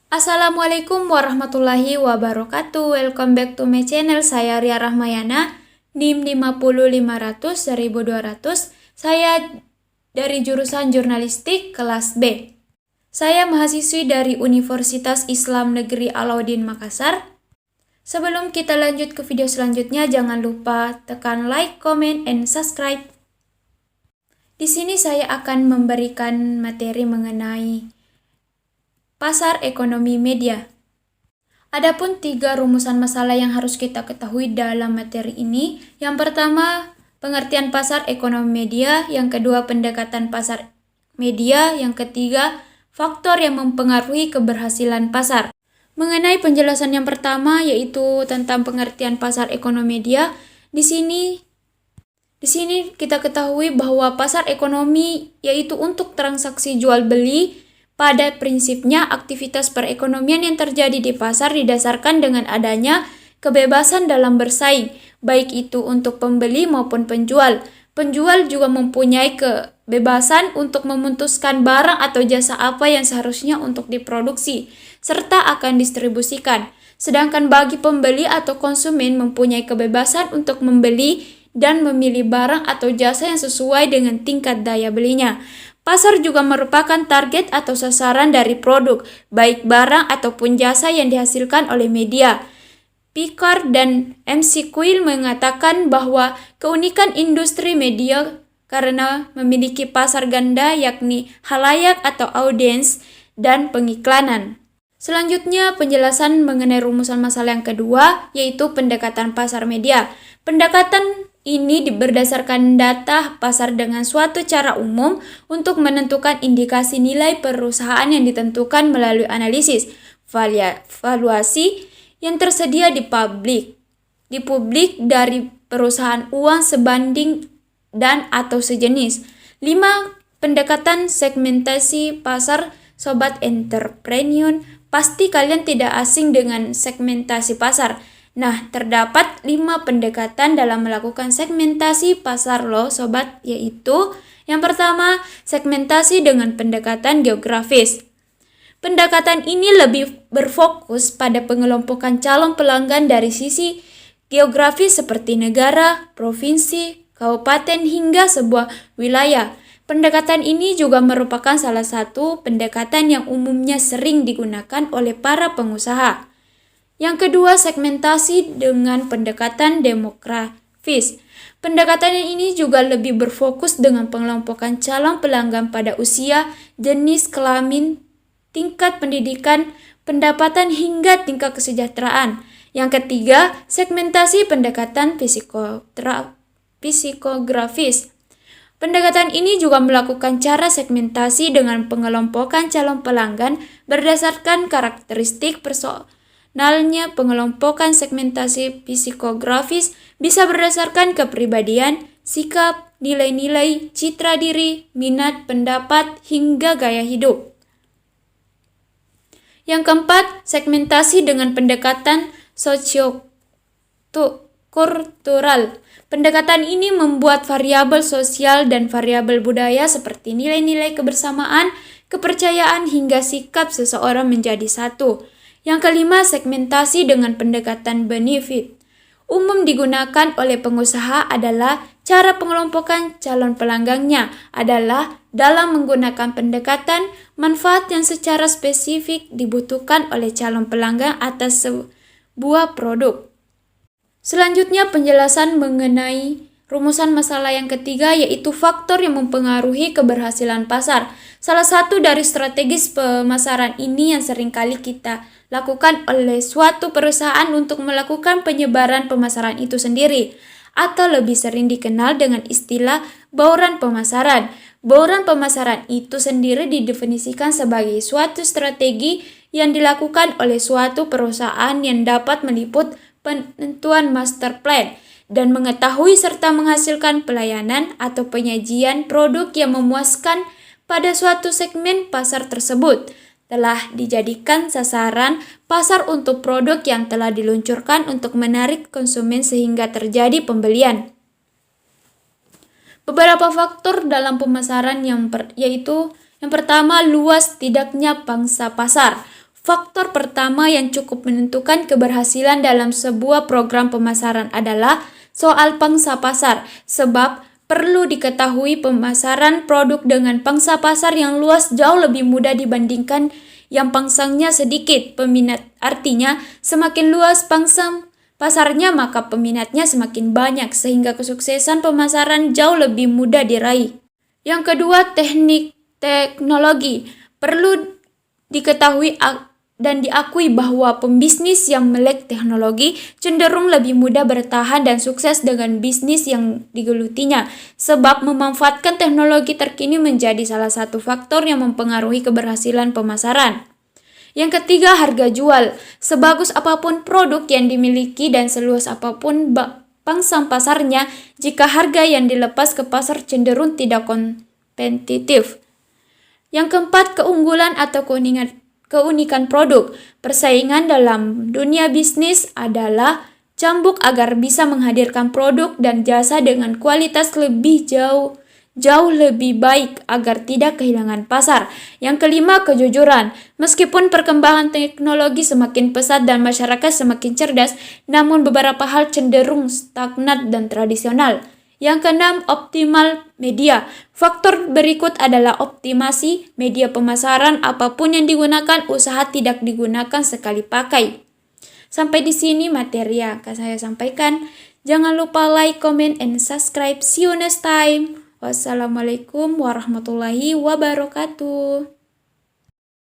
Assalamualaikum warahmatullahi wabarakatuh. Welcome back to my channel. Saya Ria Rahmayana, NIM 50500 1200. Saya dari jurusan Jurnalistik kelas B. Saya mahasiswi dari Universitas Islam Negeri Alauddin Makassar. Sebelum kita lanjut ke video selanjutnya, jangan lupa tekan like, comment, and subscribe. Di sini saya akan memberikan materi mengenai pasar ekonomi media. Adapun 3 rumusan masalah yang harus kita ketahui dalam materi ini. Yang pertama, pengertian pasar ekonomi media. Yang kedua, pendekatan pasar media. Yang ketiga, faktor yang mempengaruhi keberhasilan pasar. Mengenai penjelasan yang pertama, yaitu tentang pengertian pasar ekonomi media. Di sini kita ketahui bahwa pasar ekonomi yaitu untuk transaksi jual beli. Pada prinsipnya, aktivitas perekonomian yang terjadi di pasar didasarkan dengan adanya kebebasan dalam bersaing, baik itu untuk pembeli maupun penjual. Penjual juga mempunyai kebebasan untuk memutuskan barang atau jasa apa yang seharusnya untuk diproduksi, serta akan distribusikan. Sedangkan bagi pembeli atau konsumen mempunyai kebebasan untuk membeli dan memilih barang atau jasa yang sesuai dengan tingkat daya belinya. Pasar juga merupakan target atau sasaran dari produk, baik barang ataupun jasa yang dihasilkan oleh media. Picard dan McQueen mengatakan bahwa keunikan industri media karena memiliki pasar ganda, yakni halayak atau audiens dan pengiklanan. Selanjutnya, penjelasan mengenai rumusan masalah yang kedua, yaitu pendekatan pasar media. Pendekatan ini berdasarkan data pasar dengan suatu cara umum untuk menentukan indikasi nilai perusahaan yang ditentukan melalui analisis valuasi yang tersedia di publik dari perusahaan uang sebanding dan atau sejenis. 5. Pendekatan segmentasi pasar. Sobat entrepreneur, pasti kalian tidak asing dengan segmentasi pasar. Nah, terdapat 5 pendekatan dalam melakukan segmentasi pasar loh sobat, yaitu yang pertama, segmentasi dengan pendekatan geografis. Pendekatan ini lebih berfokus pada pengelompokan calon pelanggan dari sisi geografis seperti negara, provinsi, kabupaten hingga sebuah wilayah. Pendekatan ini juga merupakan salah satu pendekatan yang umumnya sering digunakan oleh para pengusaha. Yang kedua, segmentasi dengan pendekatan demografis. Pendekatan ini juga lebih berfokus dengan pengelompokan calon pelanggan pada usia, jenis kelamin, tingkat pendidikan, pendapatan hingga tingkat kesejahteraan. Yang ketiga, segmentasi pendekatan psikografis. Pendekatan ini juga melakukan cara segmentasi dengan pengelompokan calon pelanggan berdasarkan karakteristik personalnya. Pengelompokan segmentasi psikografis bisa berdasarkan kepribadian, sikap, nilai-nilai, citra diri, minat, pendapat, hingga gaya hidup. Yang keempat, segmentasi dengan pendekatan sosiokultural. Pendekatan ini membuat variabel sosial dan variabel budaya seperti nilai-nilai kebersamaan, kepercayaan, hingga sikap seseorang menjadi satu. Yang kelima, segmentasi dengan pendekatan benefit. Umum digunakan oleh pengusaha adalah cara pengelompokan calon pelanggannya adalah dalam menggunakan pendekatan manfaat yang secara spesifik dibutuhkan oleh calon pelanggan atas sebuah produk. Selanjutnya, penjelasan mengenai rumusan masalah yang ketiga, yaitu faktor yang mempengaruhi keberhasilan pasar. Salah satu dari strategis pemasaran ini yang seringkali kita lakukan oleh suatu perusahaan untuk melakukan penyebaran pemasaran itu sendiri, atau lebih sering dikenal dengan istilah bauran pemasaran. Bauran pemasaran itu sendiri didefinisikan sebagai suatu strategi yang dilakukan oleh suatu perusahaan yang dapat meliput penentuan master plan dan mengetahui serta menghasilkan pelayanan atau penyajian produk yang memuaskan pada suatu segmen pasar tersebut. Telah dijadikan sasaran pasar untuk produk yang telah diluncurkan untuk menarik konsumen sehingga terjadi pembelian. Beberapa faktor dalam pemasaran yaitu yang pertama, luas tidaknya pangsa pasar. Faktor pertama yang cukup menentukan keberhasilan dalam sebuah program pemasaran adalah soal pangsa pasar, sebab perlu diketahui pemasaran produk dengan pangsa pasar yang luas jauh lebih mudah dibandingkan yang pangsanya sedikit peminat. Artinya, semakin luas pangsa pasarnya maka peminatnya semakin banyak sehingga kesuksesan pemasaran jauh lebih mudah diraih. Yang kedua, teknik teknologi. Perlu diketahui dan diakui bahwa pembisnis yang melek teknologi cenderung lebih mudah bertahan dan sukses dengan bisnis yang digelutinya, sebab memanfaatkan teknologi terkini menjadi salah satu faktor yang mempengaruhi keberhasilan pemasaran. Yang ketiga, harga jual. Sebagus apapun produk yang dimiliki dan seluas apapun pangsa pasarnya, jika harga yang dilepas ke pasar cenderung tidak kompetitif. Yang keempat, keunggulan atau keunikan produk. Persaingan dalam dunia bisnis adalah cambuk agar bisa menghadirkan produk dan jasa dengan kualitas jauh lebih baik agar tidak kehilangan pasar. Yang kelima, kejujuran. Meskipun perkembangan teknologi semakin pesat dan masyarakat semakin cerdas, namun beberapa hal cenderung stagnan dan tradisional. Yang keenam, optimal media. Faktor berikut adalah optimasi media pemasaran. Apapun yang digunakan, usaha tidak digunakan sekali pakai. Sampai di sini materi yang akan saya sampaikan. Jangan lupa like, comment, and subscribe. See you next time. Wassalamualaikum warahmatullahi wabarakatuh.